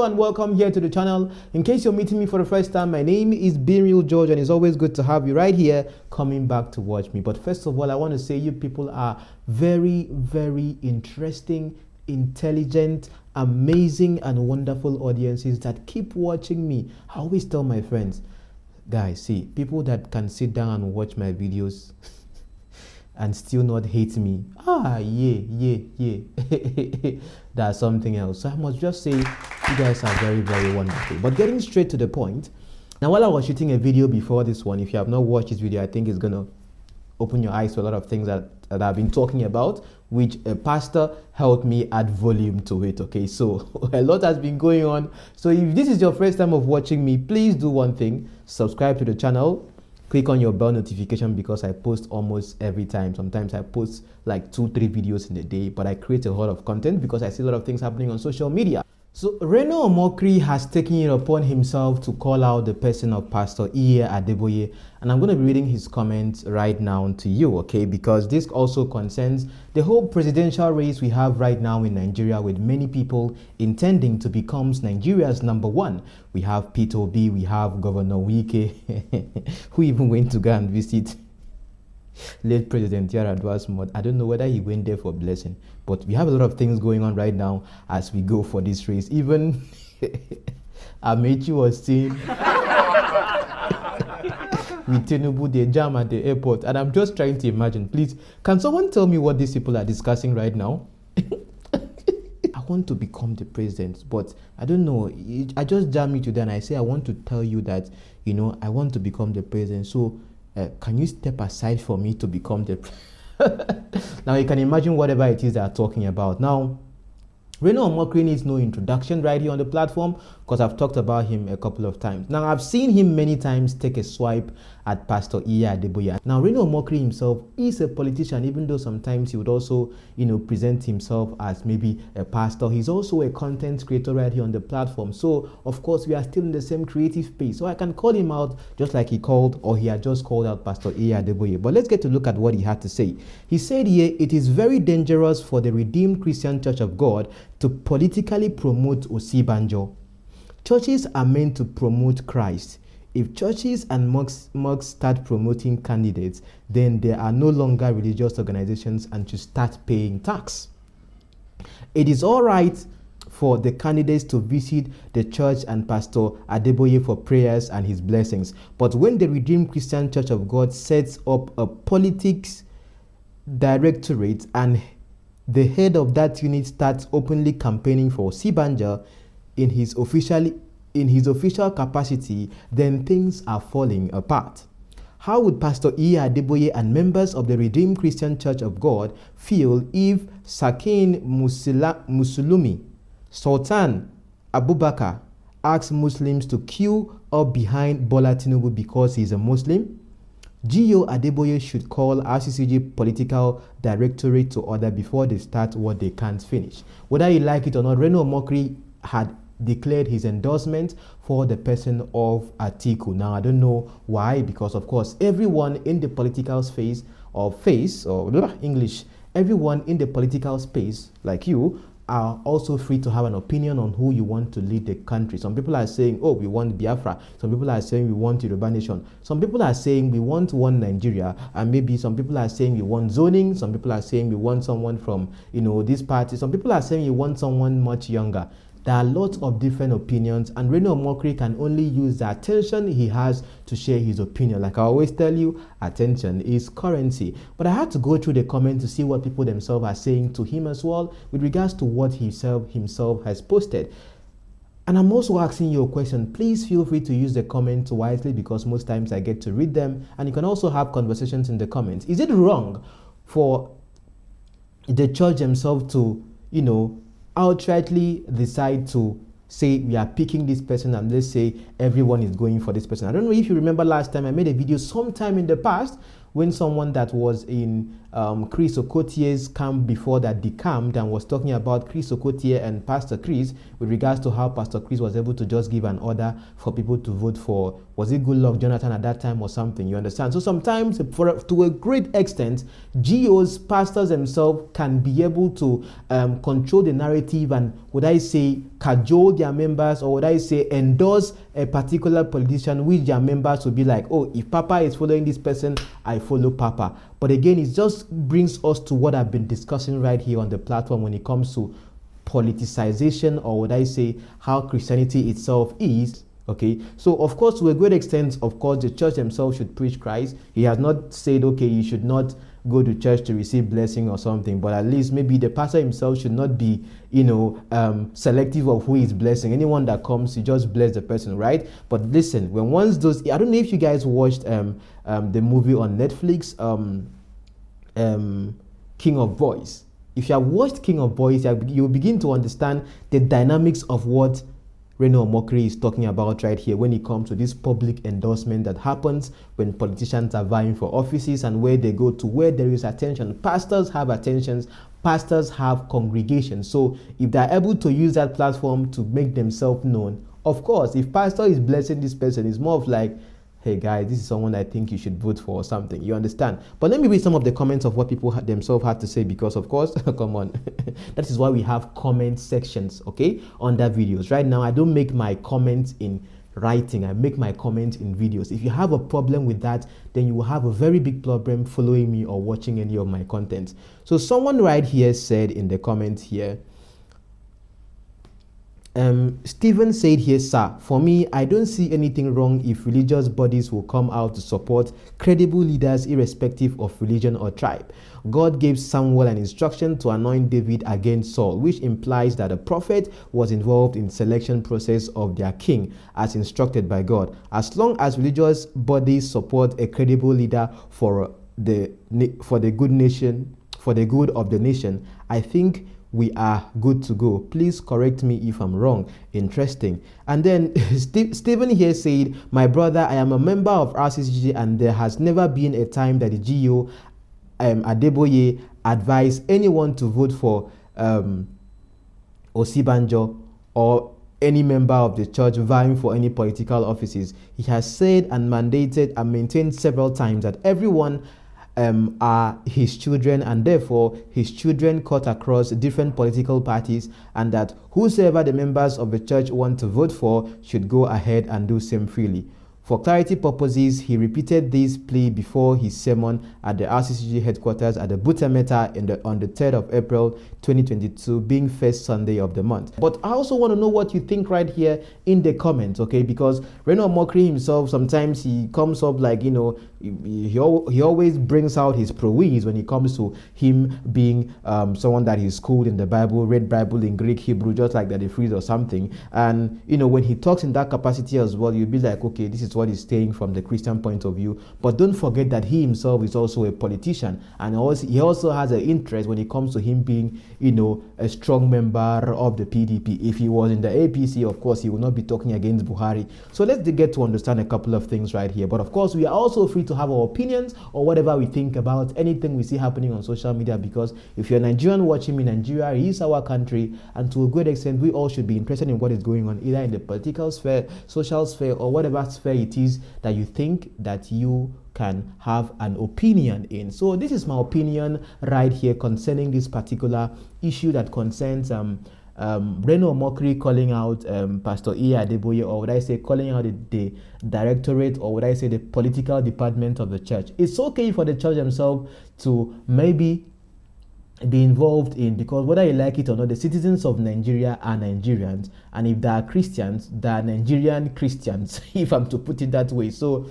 and welcome here to the channel. In case you're meeting me for the first time, my name is Beingrealgeorge and it's always good to have you right here coming back to watch me. But first of all, I want to say you people are very, very interesting, intelligent, amazing and wonderful audiences that keep watching me. I always tell my friends, guys, see, people that can sit down and watch my videos and still not hate me, that's something else. So I must just say, you guys are very, very wonderful. But getting straight to the point, now while I was shooting a video before this one, if you have not watched this video, I think it's gonna open your eyes to a lot of things that I've been talking about, which a pastor helped me add volume to it. Okay, so a lot has been going on. So if this is your first time of watching me, please do one thing: subscribe to the channel, click on your bell notification, because I post almost every time. Sometimes I post like 2-3 videos in a day, but I create a lot of content because I see a lot of things happening on social media. So Reno Omokri has taken it upon himself to call out the person of Pastor ADEBOYE, and I'm going to be reading his comments right now to you, okay, because this also concerns the whole presidential race we have right now in Nigeria, with many people intending to become Nigeria's #1. We have Peter Obi, we have Governor Wike, who even went to go and visit late President Yaradwa's. I don't know whether he went there for blessing, but we have a lot of things going on right now as we go for this race. Even Amechi was seen with Tinubu, the jam at the airport, and I'm just trying to imagine. Please, can someone tell me what these people are discussing right now? I want to become the president, but I don't know. I just jam you today and I say I want to tell you that, you know, I want to become the president. So can you step aside for me to become the Now you can imagine whatever it is they are talking about. Now Reno Omokri needs no introduction right here on the platform, because I've talked about him a couple of times. Now I've seen him many times take a swipe at Pastor ADEBOYE. Now Reno Omokri himself is a politician, even though sometimes he would also, you know, present himself as maybe a pastor. He's also a content creator right here on the platform. So of course we are still in the same creative space. So I can call him out just like he called, or he had just called out, Pastor ADEBOYE. But let's get to look at what he had to say. He said here, it is very dangerous for the Redeemed Christian Church of God to politically promote Osibanjo. Churches are meant to promote Christ. If churches and mosques start promoting candidates, then there are no longer religious organizations and should start paying tax. It is all right for the candidates to visit the church and Pastor ADEBOYE for prayers and his blessings. But when the Redeemed Christian Church of God sets up a politics directorate and the head of that unit starts openly campaigning for Osibanjo in his official capacity, then things are falling apart. How would Pastor ADEBOYE and members of the Redeemed Christian Church of God feel if Sakin Musulumi, Sultan Abubakar, asks Muslims to queue up behind Bola Tinubu because he is a Muslim? G.O. ADEBOYE should call RCCG political directorate to order before they start what they can't finish. Whether you like it or not, Reno Omokri had declared his endorsement for the person of Atiku. Now I don't know why, because of course everyone in the political space, everyone in the political space like you are also free to have an opinion on who you want to lead the country. Some people are saying, oh, we want Biafra. Some people are saying we want Yoruba nation. Some people are saying we want one Nigeria, and maybe some people are saying we want zoning. Some people are saying we want someone from, you know, this party. Some people are saying we want someone much younger. There are lots of different opinions, and Reno Omokri can only use the attention he has to share his opinion. Like I always tell you, attention is currency. But I had to go through the comments to see what people themselves are saying to him as well with regards to what he himself has posted. And I'm also asking you a question. Please feel free to use the comments wisely, because most times I get to read them, and you can also have conversations in the comments. Is it wrong for the church themselves to, you know, outrightly decide to say we are picking this person, and let's say everyone is going for this person? I don't know if you remember last time I made a video sometime in the past when someone that was in Chris Okotie's camp before that decamped and was talking about Chris Okotie and Pastor Chris with regards to how Pastor Chris was able to just give an order for people to vote for was it Goodluck Jonathan at that time or something? You understand? So sometimes, to a great extent, GOs, pastors themselves can be able to control the narrative and, would I say, cajole their members, or would I say, endorse a particular politician, which their members will be like, oh, if Papa is following this person, I follow Papa. But again, it just brings us to what I've been discussing right here on the platform when it comes to politicization, or would I say, how Christianity itself is. Okay, so of course, to a great extent, of course, the church themselves should preach Christ. He has not said, okay, you should not go to church to receive blessing or something, but at least maybe the pastor himself should not be, selective of who is blessing. Anyone that comes, you just bless the person, right? But listen, when once those, I don't know if you guys watched the movie on Netflix, King of Boys. If you have watched King of Boys, you'll begin to understand the dynamics of what Reno Omokri is talking about right here when it comes to this public endorsement that happens when politicians are vying for offices, and where they go to where there is attention. Pastors have attentions, pastors have congregations. So if they're able to use that platform to make themselves known, of course, if pastor is blessing this person, it's more of like, hey guys, this is someone I think you should vote for or something. You understand? But let me read some of the comments of what people themselves had to say, because of course, come on, that is why we have comment sections, okay, under videos. Right now, I don't make my comments in writing, I make my comments in videos. If you have a problem with that, then you will have a very big problem following me or watching any of my content. So someone right here said in the comments here, Stephen said here, sir, for me, I don't see anything wrong if religious bodies will come out to support credible leaders irrespective of religion or tribe. God gave Samuel an instruction to anoint David against Saul, which implies that a prophet was involved in the selection process of their king as instructed by God. As long as religious bodies support a credible leader for the good of the nation, I think we are good to go. Please correct me if I'm wrong. Interesting. And then Stephen here said, my brother, I am a member of RCCG, and there has never been a time that the GO ADEBOYE advised anyone to vote for Osibanjo or any member of the church vying for any political offices. He has said and mandated and maintained several times that everyone are his children, and therefore his children cut across different political parties, and that whosoever the members of the church want to vote for should go ahead and do same freely. For clarity purposes, he repeated this plea before his sermon at the RCCG headquarters at the Butemeta on the 3rd of April 2022, being first Sunday of the month. But I also want to know what you think right here in the comments, okay? Because Reno Omokri himself, sometimes he comes up like, he always brings out his prowess when it comes to him being someone that is schooled in the Bible, read Bible in Greek, Hebrew, just like that they freeze or something. And, when he talks in that capacity as well, you'll be like, okay, this is what he's saying from the Christian point of view. But don't forget that he himself is also a politician, and he also has an interest when it comes to him being, a strong member of the PDP. If he was in the APC, of course, he will not be talking against Buhari. So let's get to understand a couple of things right here. But of course, we are also free to have our opinions or whatever we think about anything we see happening on social media, because if you're Nigerian watching me, Nigeria is our country, and to a great extent, we all should be interested in what is going on, either in the political sphere, social sphere, or whatever sphere it is that you think that you can have an opinion in. So this is my opinion right here concerning this particular issue that concerns Reno Omokri calling out Pastor ADEBOYE, or would I say calling out the directorate, or would I say the political department of the church. It's okay for the church themselves to maybe be involved in, because whether you like it or not, the citizens of Nigeria are Nigerians, and if they are Christians, they are Nigerian Christians, if I'm to put it that way. So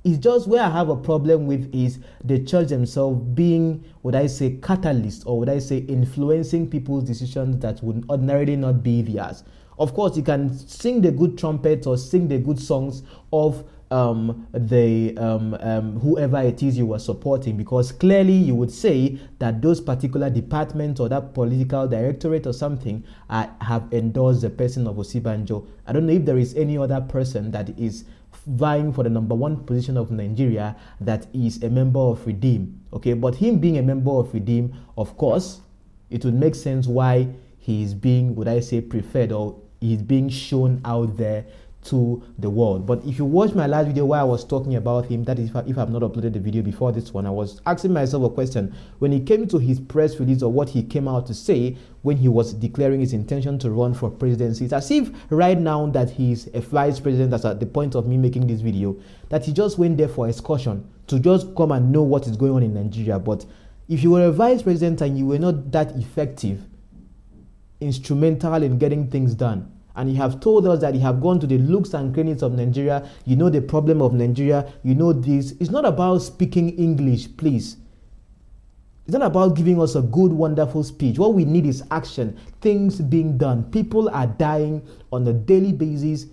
it's just where I have a problem with is the church themselves being, would I say, catalyst, or would I say influencing people's decisions that would ordinarily not be theirs. Of course, you can sing the good trumpet or sing the good songs of whoever it is you were supporting, because clearly you would say that those particular departments or that political directorate or something have endorsed the person of Osibanjo. I don't know if there is any other person that is vying for the number one position of Nigeria that is a member of Redeem. Okay, but him being a member of Redeem, of course, it would make sense why he is being, would I say, preferred, or he's being shown out there to the world. But if you watch my last video where I was talking about him, that is if I've not uploaded the video before this one, I was asking myself a question when it came to his press release or what he came out to say when he was declaring his intention to run for presidency. It's as if right now that he's a vice president, that's at the point of me making this video, that he just went there for excursion to just come and know what is going on in Nigeria. But if you were a vice president and you were not that effective, instrumental in getting things done, and you have told us that you have gone to the nooks and crannies of Nigeria, you know the problem of Nigeria, you know this. It's not about speaking English, please. It's not about giving us a good, wonderful speech. What we need is action, things being done. People are dying on a daily basis,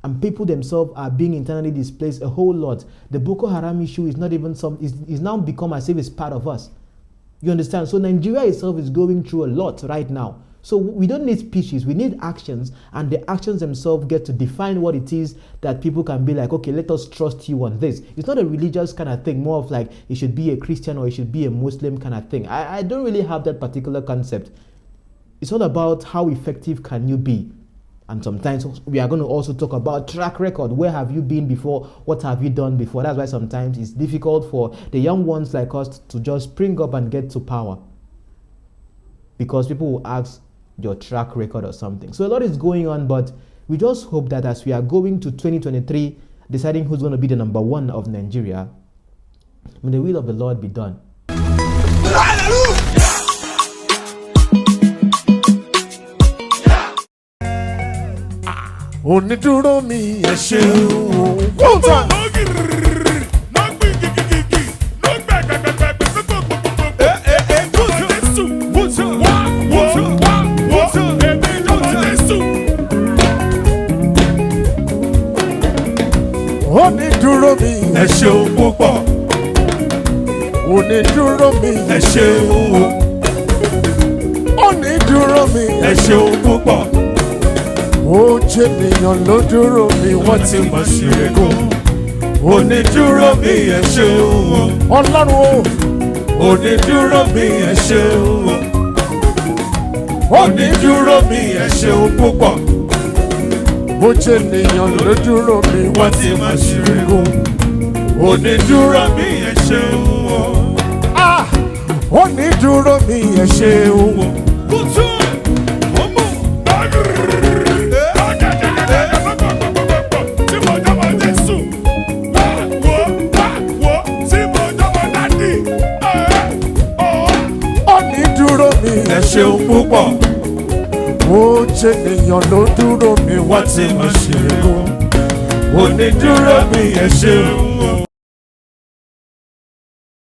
and people themselves are being internally displaced a whole lot. The Boko Haram issue is not even is now become as if it's part of us. You understand? So Nigeria itself is going through a lot right now. So we don't need speeches, we need actions, and the actions themselves get to define what it is that people can be like, okay, let us trust you on this. It's not a religious kind of thing, more of like it should be a Christian or it should be a Muslim kind of thing. I don't really have that particular concept. It's all about how effective can you be. And sometimes we are going to also talk about track record. Where have you been before? What have you done before? That's why sometimes it's difficult for the young ones like us to just spring up and get to power, because people will ask your track record or something. So a lot is going on, but we just hope that as we are going to 2023, deciding who's going to be the number one of Nigeria, may the will of the Lord be done. Onídúró mi ẹ ṣeun púpọ̀. Onídúró mi ẹ ṣeun o. Onídúró mi ẹ ṣeun púpọ̀. Ó jẹ́ ènìyàn ló dúró mi wọ́n ti mọ̀ sí ego. Onídúró mi ẹ ṣeun o. Ọlọ́run o. Onídúró mi ẹ ṣeun o. Onídúró mi ẹ ṣeun púpọ̀. Ó jẹ́ ènìyàn ló dúró mi wọ́n ti máa ṣeré o. Onídúró mi ẹ ṣeun o. Onídúró mi ẹ ṣeun o. Kùtù ọmọ tí mo dábọ̀ Jésù wá wo tí mo dábọ̀ dádì. Onídúró mi ẹ ṣeun púpọ̀. Ó jẹ́ ènìyàn ló dúró mi wọ́n ti máa ṣeré o. Onídúró mi ẹ ṣeun.